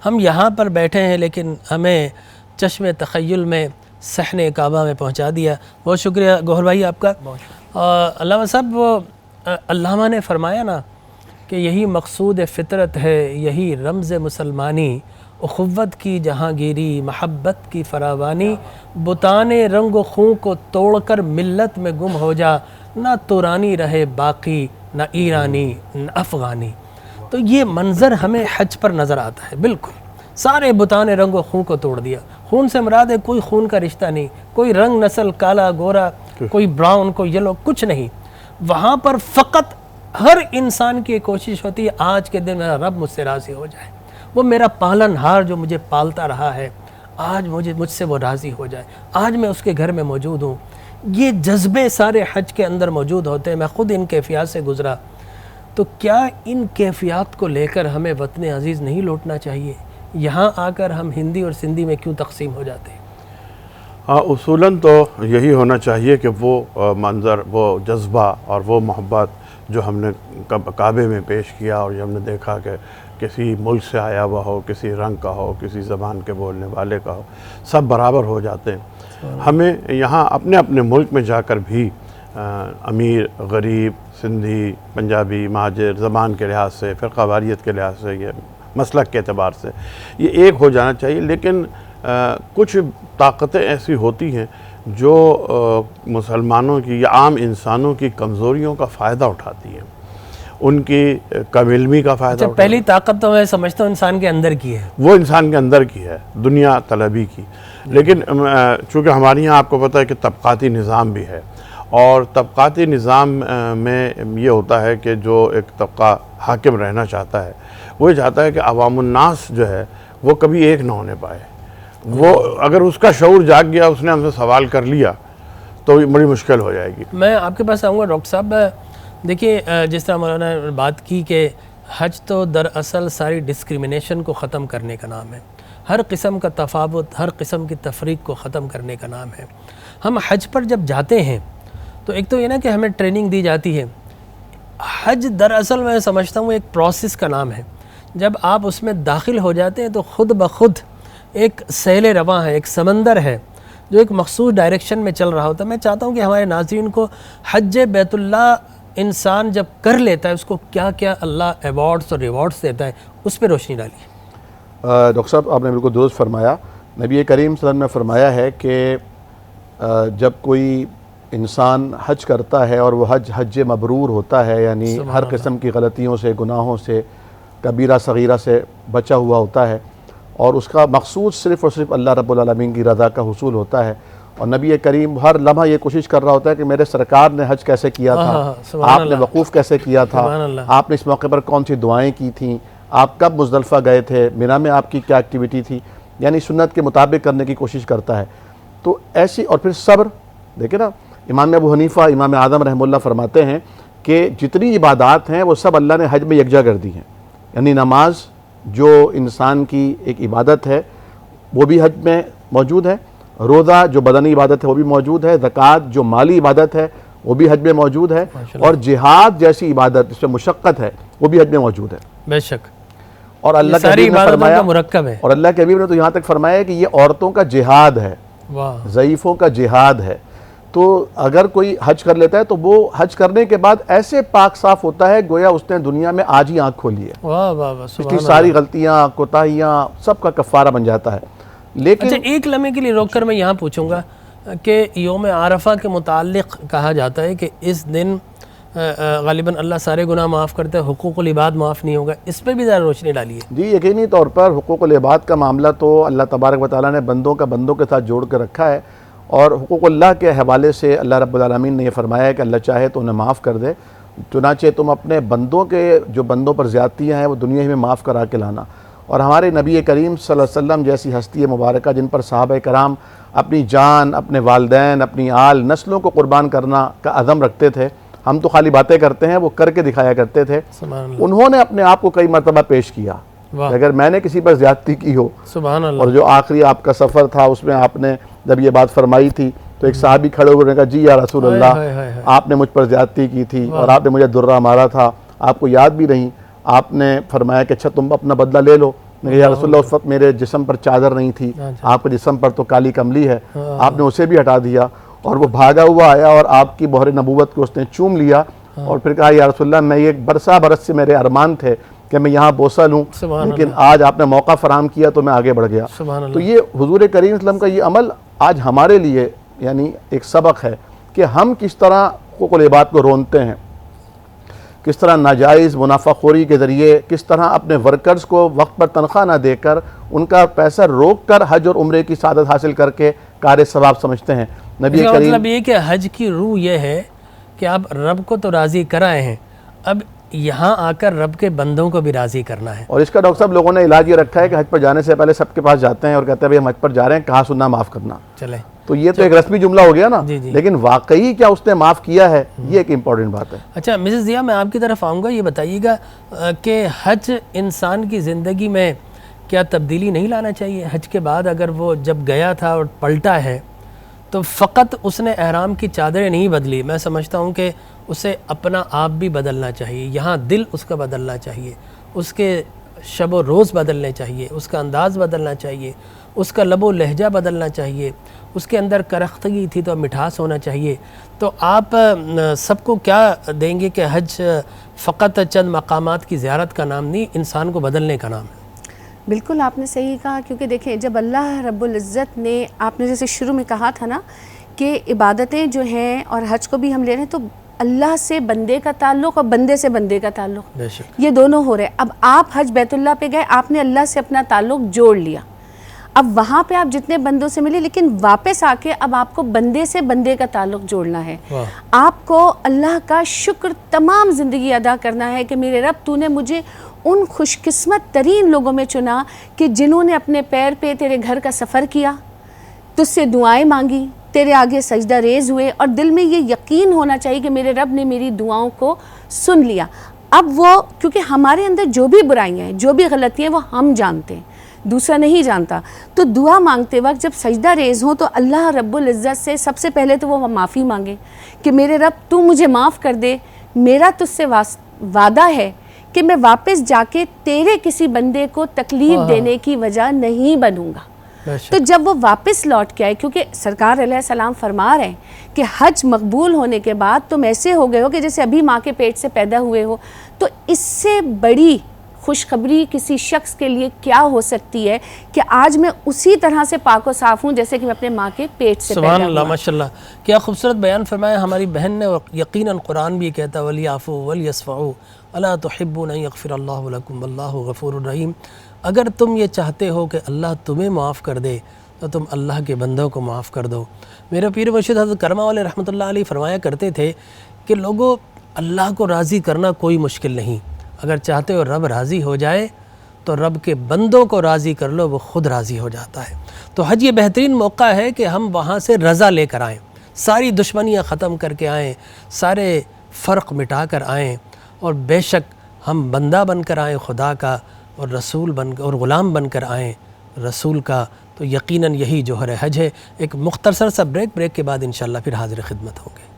हम यहाँ पर बैठे हैं लेकिन हमें चश्मे तख़य्युल में सहने काबा में पहुँचा दिया। बहुत शुक्रिया गौहर भाई आपका। अल्लामा साहब, वो अल्लामा ने फरमाया ना कि यही मकसूद फ़ितरत है, यही रमज़ मुसलमानी, उख़ुव्वत की जहाँगीरी, महब्बत की फरावानी, बुताने रंग खूं को तोड़कर मिल्लत में गुम हो जा, ना तुरानी रहे बाकी, ना ईरानी न अफ़गानी। तो ये मंज़र हमें हज पर नज़र आता है। बिल्कुल सारे बुताने रंग खूं को तोड़ दिया। खून से मुराद है कोई खून का रिश्ता नहीं, कोई रंग नस्ल, काला गोरा, कोई ब्राउन, कोई येलो, कुछ नहीं। वहाँ पर फ़कत हर इंसान की कोशिश होती है आज के दिन मेरा रब मुझसे राज़ी हो जाए, वो मेरा पालनहार जो मुझे पालता रहा है आज मुझसे वो राज़ी हो जाए, आज मैं उसके घर में मौजूद हूँ। ये जज्बे सारे हज के अंदर मौजूद होते हैं। मैं ख़ुद इन कैफियत से गुज़रा। तो क्या इन कैफियत को लेकर हमें वतन अज़ीज़ नहीं लौटना चाहिए? यहाँ आकर हम हिंदी और सिंधी में क्यों तकसीम हो जाते हैं? हाँ, उसूलन तो यही होना चाहिए कि वो मंज़र, वो जज्बा और वो मोहब्बत जो हमने काबे में पेश किया और हमने देखा कि किसी मुल्क से आया हुआ हो, किसी रंग का हो, किसी ज़बान के बोलने वाले का हो, सब बराबर हो जाते हैं। हमें यहाँ अपने अपने मुल्क में जाकर भी अमीर, गरीब, सिंधी, पंजाबी, महाजिर, ज़बान के लिहाज से, फ़िरक़ा वारियत के लिहाज से, ये मसलक के अतबार से ये एक हो जाना चाहिए। लेकिन कुछ ताकतें ऐसी होती हैं जो मुसलमानों की या आम इंसानों की कमज़ोरियों का फ़ायदा उठाती हैं, उनकी कम इल्मी का फ़ायदा। पहली ताकत तो मैं समझता हूँ इंसान के अंदर की है, वो इंसान के अंदर की है, दुनिया तलबी की। लेकिन चूँकि हमारे यहाँ आपको पता है कि तबक़ाती निज़ाम भी है, और तबक़ाती निज़ाम में ये होता है कि जो एक तबक़ा हाकिम रहना चाहता है वो ये चाहता है कि अवामुन्नास जो है वो कभी एक ना होने पाए। वो अगर उसका शऊर जाग गया, उसने हमसे सवाल कर लिया तो बड़ी मुश्किल हो जाएगी। मैं आपके पास आऊँगा डॉक्टर साहब। देखिए, जिस तरह मौलाना ने बात की कि हज तो दरअसल सारी डिस्क्रिमिनेशन को ख़त्म करने का नाम है, हर किस्म का तफावत, हर किस्म की तफरीक को ख़त्म करने का नाम है। हम हज पर जब जाते हैं तो एक तो ये ना कि हमें ट्रेनिंग दी जाती है। हज दरअसल मैं समझता हूँ एक प्रोसेस का नाम है। जब आप उसमें दाखिल हो जाते हैं तो ख़ुद ब खुद एक सैल रवां है, एक समंदर है जो एक मखसूस डायरेक्शन में चल रहा होता है। मैं चाहता हूँ कि हमारे नाज़रीन को हज बैतुल्लाह इंसान जब कर लेता है उसको क्या क्या अल्लाह अवार्ड्स और रिवॉर्ड्स देता है, उस पर रोशनी डालिए। डॉक्टर साहब, आपने बिल्कुल दुरुस्त फरमाया। नबी करीम सल्लल्लाहु अलैहि वसल्लम ने फरमाया है कि जब कोई इंसान हज करता है और वह हज मबरूर होता है, यानी हर किस्म की गलतियों से, गुनाहों से, कबीरा सगीरा से बचा हुआ होता है और उसका मकसूद सिर्फ़ और सिर्फ अल्लाह रब्बुल आलमीन की रज़ा का हुसूल होता है। और नबी करीम हर लम्हा ये कोशिश कर रहा होता है कि मेरे सरकार ने हज कैसे किया था, आपने वकूफ़ कैसे किया था, आपने इस मौके पर कौन सी दुआएँ की थीं, आप कब मुज़दलिफ़ा गए थे, मिना में आपकी क्या एक्टिविटी थी, यानी सुन्नत के मुताबिक करने की कोशिश करता है। तो ऐसी, और फिर सब्र। देखिए ना, इमाम अबू हनीफ़ा, इमाम आज़म रहमतुल्लाह फरमाते हैं कि जितनी इबादात हैं वो सब अल्लाह ने हज में यकजा कर दी हैं। यानी नमाज जो इंसान की एक इबादत है वो भी हज में मौजूद है, रोज़ा जो बदनी इबादत है वो भी मौजूद है, ज़कात जो माली इबादत है वो भी हज में मौजूद है, और जिहाद जैसी इबादत जिसमें मुशक्क़त है वो भी हज में मौजूद है। बेशक। और अल्लाह के हबीब ने फरमाया, मुरक्कब है, और अल्लाह के हबीब ने तो यहाँ तक फरमाया कि ये औरतों का जिहाद है, ज़ईफ़ों का जिहाद है। तो अगर कोई हज कर लेता है तो वो हज करने के बाद ऐसे पाक साफ होता है गोया उसने दुनिया में आज ही आँख खोली है। वाह वाह वाह, इसकी सारी गलतियाँ, कोताहियाँ, सब का कफ़ारा बन जाता है। लेकिन अच्छा, एक लम्हे के लिए रोककर मैं यहाँ पूछूंगा कि यौम आरफा के मुताल्लिक़ कहा जाता है कि इस दिन ग़ालिबन अल्लाह सारे गुनाह माफ़ करते हैं, हुकूकुल इबाद माफ़ नहीं होगा, इस पर भी ज़रा रोशनी डालिए। जी, यकीनी तौर पर हुकूकुल इबाद का मामला तो अल्लाह तबारक व तआला ने बंदों के साथ जोड़ कर रखा है, और हुकूकुल्लाह के हवाले से अल्लाह रब्बुल आलमीन ने यह फरमाया है कि अल्लाह चाहे तो उन्हें माफ़ कर दे, चुनाचे तुम अपने बंदों के जो बंदों पर ज़्यादतियाँ हैं वो दुनिया ही में माफ़ करा के लाना। और हमारे नबी करीम सल्लल्लाहु अलैहि वसल्लम जैसी हस्ती मुबारक जिन पर सहाबा कराम अपनी जान, अपने वालदैन, अपनी आल, नस्लों को कुर्बान करना का अज़म रखते थे। हम तो खाली बातें करते हैं, वो करके दिखाया करते थे। उन्होंने अपने आप को कई मरतबा पेश किया, अगर मैंने किसी पर ज़्यादती की हो। और जो आखिरी आपका सफ़र था उसमें आपने जब ये बात फरमाई थी तो एक साहबी खड़े हुए कहा, जी या रसूल अल्लाह, आपने मुझ पर ज़्यादती की थी और आपने मुझे दुर्रा मारा था, आपको याद भी नहीं। आपने फरमाया कि अच्छा तुम अपना बदला ले लो। मैंने कहा या रसूलल्लाह उस वक्त मेरे जिस्म पर चादर नहीं थी, आपके जिस्म पर तो काली कमली है, आपने उसे भी हटा दिया। और वो भागा हुआ आया और आपकी मोहर नबूवत को उसने चूम लिया और फिर कहा या रसूलल्लाह मैं ये बरस से मेरे अरमान थे कि मैं यहाँ बोसा लूँ, लेकिन आज आपने मौका फराहम किया तो मैं आगे बढ़ गया। तो ये हुजूर करीम सल्लल्लाहु अलैहि वसल्लम का ये अमल आज हमारे लिए यानी एक सबक है कि हम किस तरह हुकूकुल इबाद को रोनते हैं, किस तरह नाजायज़ मुनाफाखोरी के ज़रिए किस तरह अपने वर्कर्स को वक्त पर तनख्वाह ना देकर उनका पैसा रोक कर हज और उम्रे की सादत हासिल करके कार्य सवाब समझते हैं। नबी इसका करीम मतलब ये कि हज की रूह ये है कि आप रब को तो राज़ी कराए हैं, अब यहाँ आकर रब के बंदों को भी राज़ी करना है। और इसका डॉक्टर साहब लोगों ने इलाज ये रखा है कि हज पर जाने से पहले सबके पास जाते हैं और कहते हैं भाई हम हज पर जा रहे हैं, कहाँ सुनना माफ़ करना। चले तो ये तो एक रस्मी जुमला हो गया ना, जी, जी। लेकिन वाकई क्या उसने माफ़ किया है, ये एक इम्पॉर्टेंट बात है। अच्छा मिसेस दिया, मैं आपकी तरफ आऊँगा, ये बताइएगा कि हज इंसान की ज़िंदगी में क्या तब्दीली नहीं लाना चाहिए? हज के बाद अगर वो जब गया था और पलटा है तो फ़कत उसने एहराम की चादरें नहीं बदली, मैं समझता हूँ कि उसे अपना आप भी बदलना चाहिए, यहाँ दिल उसका बदलना चाहिए, उसके शब व रोज़ बदलने चाहिए, उसका अंदाज़ बदलना चाहिए, उसका लबो लहजा बदलना चाहिए, उसके अंदर करख्तगी थी तो मिठास होना चाहिए। तो आप सबको क्या देंगे कि हज फ़कत चंद मकामात की ज़ियारत का नाम नहीं, इंसान को बदलने का नाम है? बिल्कुल आपने सही कहा, क्योंकि देखें जब अल्लाह रब्बुल इज़्ज़त ने, आपने जैसे शुरू में कहा था ना कि इबादतें जो हैं और हज को भी हम ले रहे हैं तो अल्लाह से बंदे का ताल्लुक़ और बंदे से बंदे का ताल्लुक़, ये दोनों हो रहे हैं। अब आप हज बैतुल्लाह पे गए, आपने अल्लाह से अपना ताल्लुक़ जोड़ लिया, अब वहाँ पे आप जितने बंदों से मिले, लेकिन वापस आके अब आपको बंदे से बंदे का ताल्लुक़ जोड़ना है। आपको अल्लाह का शुक्र तमाम ज़िंदगी अदा करना है कि मेरे रब तूने मुझे उन खुशकिस्मत तरीन लोगों में चुना कि जिन्होंने अपने पैर पे तेरे घर का सफ़र किया, तुझसे दुआएं मांगी, तेरे आगे सजदा रेज़ हुए और दिल में ये यकीन होना चाहिए कि मेरे रब ने मेरी दुआओं को सुन लिया। अब वो, क्योंकि हमारे अंदर जो भी बुराइयाँ हैं, जो भी गलतियाँ हैं, वो हम जानते हैं, दूसरा नहीं जानता। तो दुआ मांगते वक्त जब सजदा रेज़ हो तो अल्लाह रब्बुल इज़्ज़त से सबसे पहले तो वो माफ़ी मांगे कि मेरे रब तू मुझे माफ़ कर दे, मेरा तुझसे वादा है कि मैं वापस जाके तेरे किसी बंदे को तकलीफ़ देने की वजह नहीं बनूंगा। तो जब वो वापस लौट के आए, क्योंकि सरकार अलैहिस्सलाम फरमा रहे हैं कि हज मकबूल होने के बाद तुम ऐसे हो गए हो कि जैसे अभी माँ के पेट से पैदा हुए हो, तो इससे बड़ी खुशखबरी किसी शख्स के लिए क्या हो सकती है कि आज मैं उसी तरह से पाक व साफ़ हूँ जैसे कि मैं अपने माँ के पेट से पैदा हुआ। सुभान माशाल्लाह, क्या खूबसूरत बयान फरमाया हमारी बहन ने। और यकीनन कुरान भी कहता है वलियाफ़ू वलियस्फ़ऊ अला तुहिब्बून अन यग़फ़िरल्लाहु लकुम वल्लाहु गफ़ूरुर रहीम। अगर तुम ये चाहते हो कि अल्लाह तुम्हें माफ़ कर दे तो तुम अल्लाह के बंदों को माफ़ कर दो। मेरे पीर मुर्शिद हज़रत करमा वाले रहमतुल्लाह अलैह फरमाया करते थे कि लोगों, अल्लाह को राज़ी करना कोई मुश्किल नहीं, अगर चाहते हो रब राज़ी हो जाए तो रब के बंदों को राज़ी कर लो, वो ख़ुद राज़ी हो जाता है। तो हज ये बेहतरीन मौका है कि हम वहाँ से रज़ा लेकर आएँ, सारी दुश्मनियाँ ख़त्म करके आएँ, सारे फ़र्क मिटा कर आएँ और बेशक हम बंदा बनकर आएँ खुदा का और रसूल बन और ग़ुलाम बनकर आएँ रसूल का। तो यकीनन यही जोहर हज है। एक मुख्तसर सा ब्रेक के बाद इंशाअल्लाह फिर हाज़िर खिदमत होंगे।